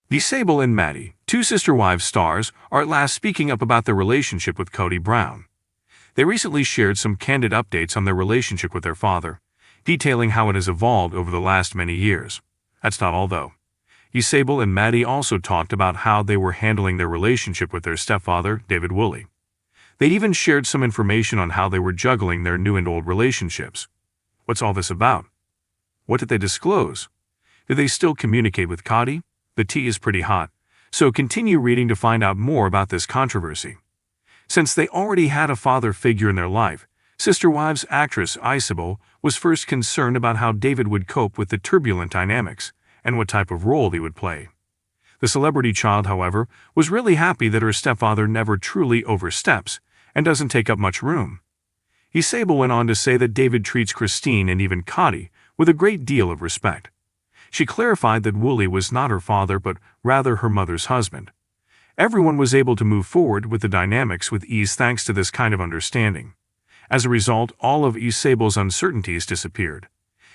Ysabel and Maddie, two sister wives stars, are at last speaking up about their relationship with Kody Brown. They recently shared some candid updates on their relationship with their father, detailing how it has evolved over the last many years. That's not all though. Ysabel and Maddie also talked about how they were handling their relationship with their stepfather, David Woolley. They'd even shared some information on how they were juggling their new and old relationships. What's all this about? What did they disclose? Did they still communicate with Kody? The tea is pretty hot, so continue reading to find out more about this controversy. Since they already had a father figure in their life, Sister Wives actress Ysabel was first concerned about how David would cope with the turbulent dynamics and what type of role he would play. The celebrity child, however, was really happy that her stepfather never truly oversteps and doesn't take up much room. Ysabel went on to say that David treats Christine and even Kody with a great deal of respect. She clarified that Woolley was not her father but rather her mother's husband. Everyone was able to move forward with the dynamics with ease thanks to this kind of understanding. As a result, all of Ysabel's uncertainties disappeared.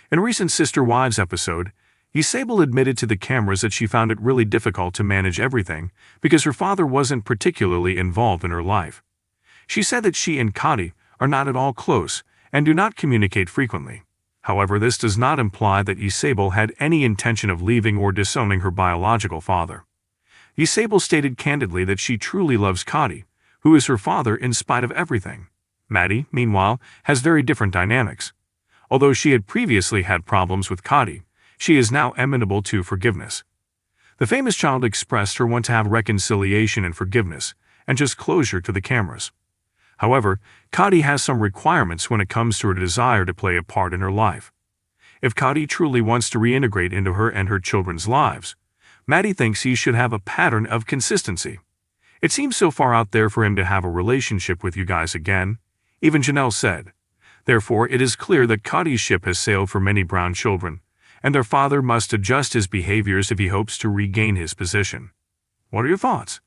In a recent Sister Wives episode, Ysabel admitted to the cameras that she found it really difficult to manage everything because her father wasn't particularly involved in her life. She said that she and Kody are not at all close and do not communicate frequently. However, this does not imply that Ysabel had any intention of leaving or disowning her biological father. Ysabel stated candidly that she truly loves Kody, who is her father in spite of everything. Maddie, meanwhile, has very different dynamics. Although she had previously had problems with Kody, she is now amenable to forgiveness. The famous child expressed her want to have reconciliation and forgiveness, and just closure to the cameras. However, Kody has some requirements when it comes to her desire to play a part in her life. If Kody truly wants to reintegrate into her and her children's lives, Maddie thinks he should have a pattern of consistency. It seems so far out there for him to have a relationship with you guys again, even Janelle said. Therefore, it is clear that Kody's ship has sailed for many Brown children, and their father must adjust his behaviors if he hopes to regain his position. What are your thoughts?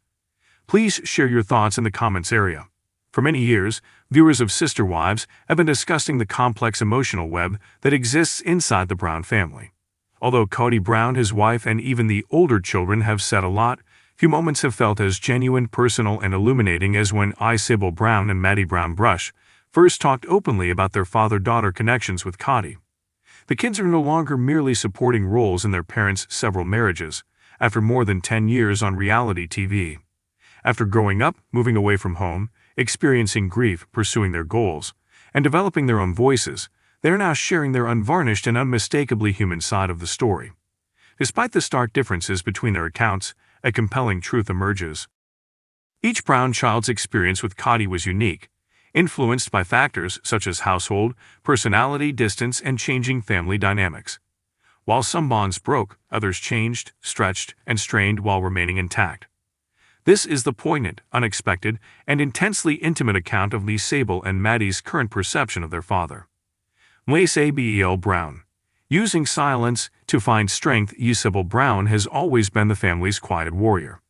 Please share your thoughts in the comments area. For many years, viewers of Sister Wives have been discussing the complex emotional web that exists inside the Brown family. Although Kody Brown, his wife, and even the older children have said a lot, few moments have felt as genuine, personal, and illuminating as when Ysabel Brown and Meri Brown first talked openly about their father-daughter connections with Kody. The kids are no longer merely supporting roles in their parents' several marriages, after more than 10 years on reality TV. After growing up, moving away from home, experiencing grief, pursuing their goals, and developing their own voices, they are now sharing their unvarnished and unmistakably human side of the story. Despite the stark differences between their accounts, a compelling truth emerges. Each Brown child's experience with Kody was unique, influenced by factors such as household, personality, distance, and changing family dynamics. While some bonds broke, others changed, stretched, and strained while remaining intact. This is the poignant, unexpected, and intensely intimate account of Ysabel and Maddie's current perception of their father. Ysabel Brown. Using silence to find strength, Ysabel Brown has always been the family's quiet warrior.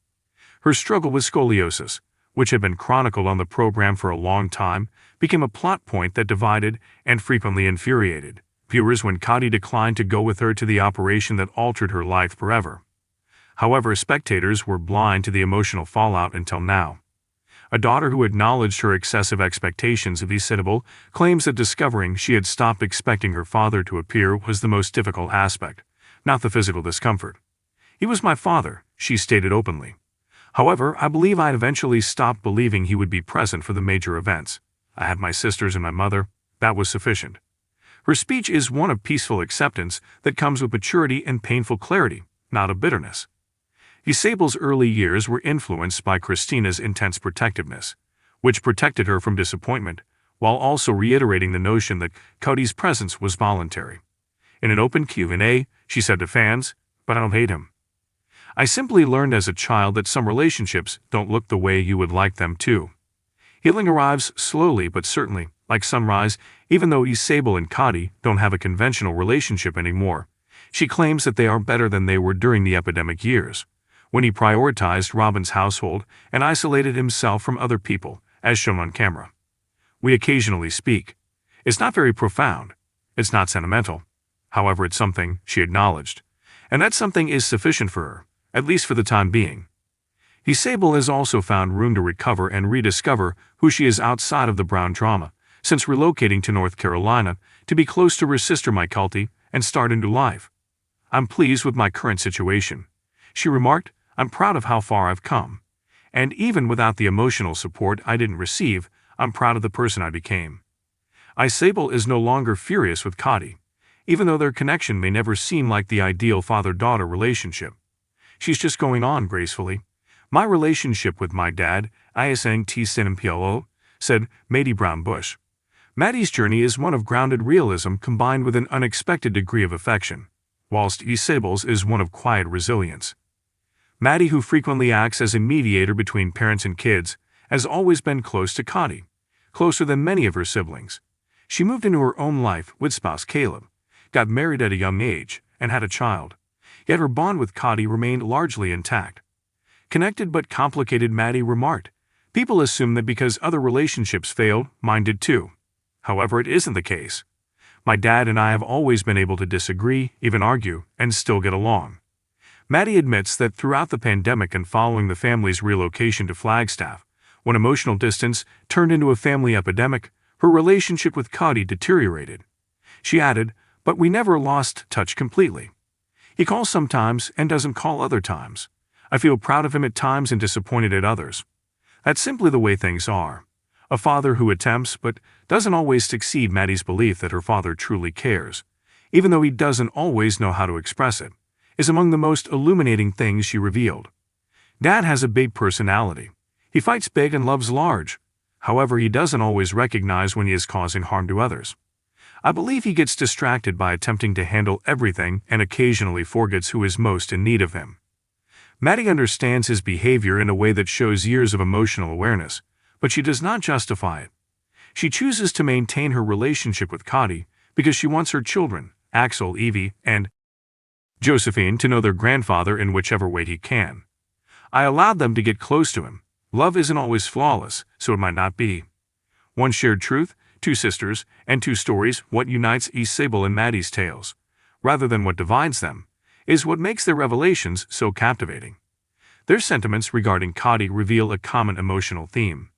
Her struggle with scoliosis, which had been chronicled on the program for a long time, became a plot point that divided and frequently infuriated viewers when Kody declined to go with her to the operation that altered her life forever. However, spectators were blind to the emotional fallout until now. A daughter who acknowledged her excessive expectations of Ysabel claims that discovering she had stopped expecting her father to appear was the most difficult aspect, not the physical discomfort. "He was my father," she stated openly. "However, I believe I eventually stopped believing he would be present for the major events. I had my sisters and my mother. That was sufficient." Her speech is one of peaceful acceptance that comes with maturity and painful clarity, not of bitterness. Ysabel's early years were influenced by Christina's intense protectiveness, which protected her from disappointment, while also reiterating the notion that Kody's presence was voluntary. In an open Q&A, she said to fans, "But I don't hate him. I simply learned as a child that some relationships don't look the way you would like them to. Healing arrives slowly but certainly, like sunrise, even though Ysabel and Kody don't have a conventional relationship anymore. She claims that they are better than they were during the epidemic years, when he prioritized Robyn's household and isolated himself from other people, as shown on camera. We occasionally speak. It's not very profound. It's not sentimental. However, it's something," she acknowledged. And that something is sufficient for her. at least for the time being. Ysabel has also found room to recover and rediscover who she is outside of the Brown drama, since relocating to North Carolina to be close to her sister Kody and start a new life. "I'm pleased with my current situation," she remarked. "I'm proud of how far I've come. And even without the emotional support I didn't receive, I'm proud of the person I became." Ysabel is no longer furious with Kody, even though their connection may never seem like the ideal father-daughter relationship. She's just going on gracefully. "My relationship with my dad, ISNT said Meri Brown Bush. Maddie's journey is one of grounded realism combined with an unexpected degree of affection, whilst Ysabel's is one of quiet resilience. Maddie, who frequently acts as a mediator between parents and kids, has always been close to Kody, closer than many of her siblings. She moved into her own life with spouse Caleb, got married at a young age, and had a child. Yet her bond with Kody remained largely intact. Connected but complicated, Maddie remarked, "People assume that because other relationships failed, mine did too. However, it isn't the case. My dad and I have always been able to disagree, even argue, and still get along." Maddie admits that throughout the pandemic and following the family's relocation to Flagstaff, when emotional distance turned into a family epidemic, her relationship with Kody deteriorated. She added, "But we never lost touch completely. He calls sometimes and doesn't call other times. I feel proud of him at times and disappointed at others. That's simply the way things are." A father who attempts but doesn't always succeed. Maddie's belief that her father truly cares, even though he doesn't always know how to express it, is among the most illuminating things she revealed. "Dad has a big personality. He fights big and loves large. However, he doesn't always recognize when he is causing harm to others. I believe he gets distracted by attempting to handle everything and occasionally forgets who is most in need of him." Maddie understands his behavior in a way that shows years of emotional awareness, but she does not justify it. She chooses to maintain her relationship with Kody because she wants her children, Axel, Evie, and Josephine, to know their grandfather in whichever way he can. "I allowed them to get close to him. Love isn't always flawless, so it might not be. One shared truth, two sisters, and two stories. What unites Ysabel and Maddie's tales, rather than what divides them, is what makes their revelations so captivating. Their sentiments regarding Kody reveal a common emotional theme.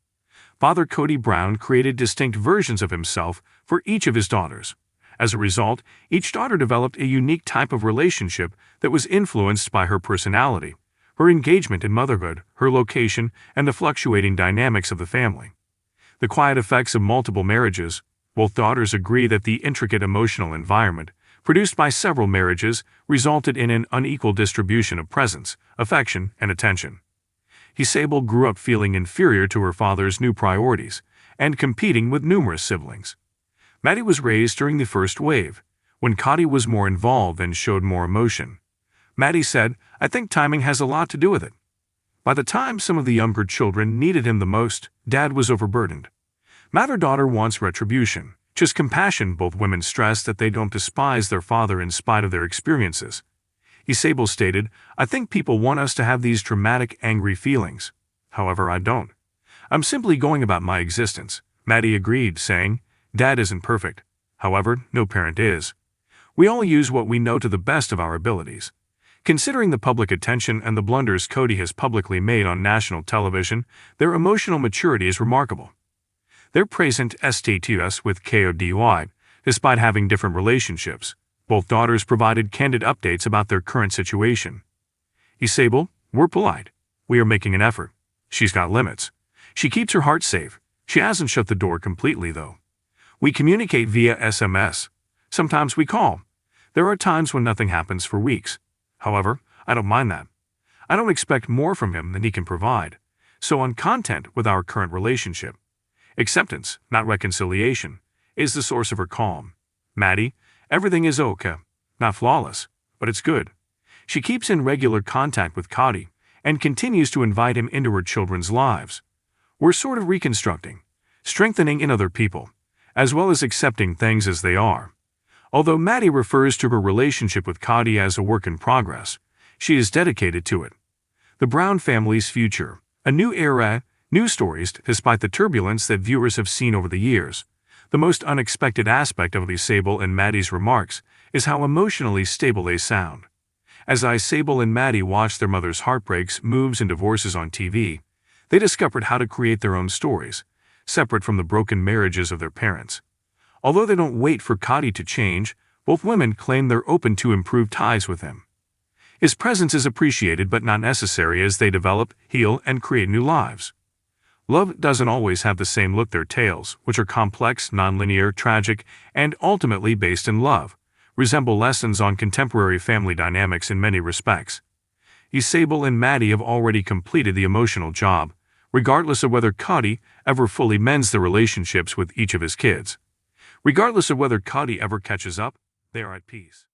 Father Kody Brown created distinct versions of himself for each of his daughters. As a result, each daughter developed a unique type of relationship that was influenced by her personality, her engagement in motherhood, her location, and the fluctuating dynamics of the family. The quiet effects of multiple marriages. Both daughters agree that the intricate emotional environment produced by several marriages resulted in an unequal distribution of presence, affection, and attention. Ysabel grew up feeling inferior to her father's new priorities and competing with numerous siblings. Maddie was raised during the first wave, when Kody was more involved and showed more emotion. Maddie said, "I think timing has a lot to do with it. By the time some of the younger children needed him the most, Dad was overburdened. Mother daughter wants retribution, just compassion." Both women stress that they don't despise their father in spite of their experiences. Ysabel stated, "I think people want us to have these dramatic, angry feelings. However, I don't. I'm simply going about my existence." Maddie agreed, saying, "Dad isn't perfect. However, no parent is. We all use what we know to the best of our abilities." Considering the public attention and the blunders Kody has publicly made on national television, their emotional maturity is remarkable. Their present status with Kody, despite having different relationships. Both daughters provided candid updates about their current situation. "Ysabel, we're polite. We are making an effort. She's got limits. She keeps her heart safe. She hasn't shut the door completely, though. We communicate via SMS. Sometimes we call. There are times when nothing happens for weeks. However, I don't mind that. I don't expect more from him than he can provide, so I'm content with our current relationship. Acceptance, not reconciliation, is the source of her calm. Maddie, everything is okay. Not flawless, but it's good. She keeps in regular contact with Kody and continues to invite him into her children's lives. We're sort of reconstructing, strengthening in other people, as well as accepting things as they are." Although Maddie refers to her relationship with Kody as a work in progress, she is dedicated to it. The Brown family's future, a new era, new stories. Despite the turbulence that viewers have seen over the years, the most unexpected aspect of Ysabel and Maddie's remarks is how emotionally stable they sound. As Ysabel and Maddie watched their mother's heartbreaks, moves, and divorces on TV, they discovered how to create their own stories, separate from the broken marriages of their parents. Although they don't wait for Kody to change, both women claim they're open to improve ties with him. His presence is appreciated but not necessary as they develop, heal, and create new lives. Love doesn't always have the same look. Their tales, which are complex, nonlinear, tragic, and ultimately based in love, resemble lessons on contemporary family dynamics in many respects. Ysabel and Maddie have already completed the emotional job, regardless of whether Kody ever fully mends the relationships with each of his kids. Regardless of whether Kody ever catches up, they are at peace.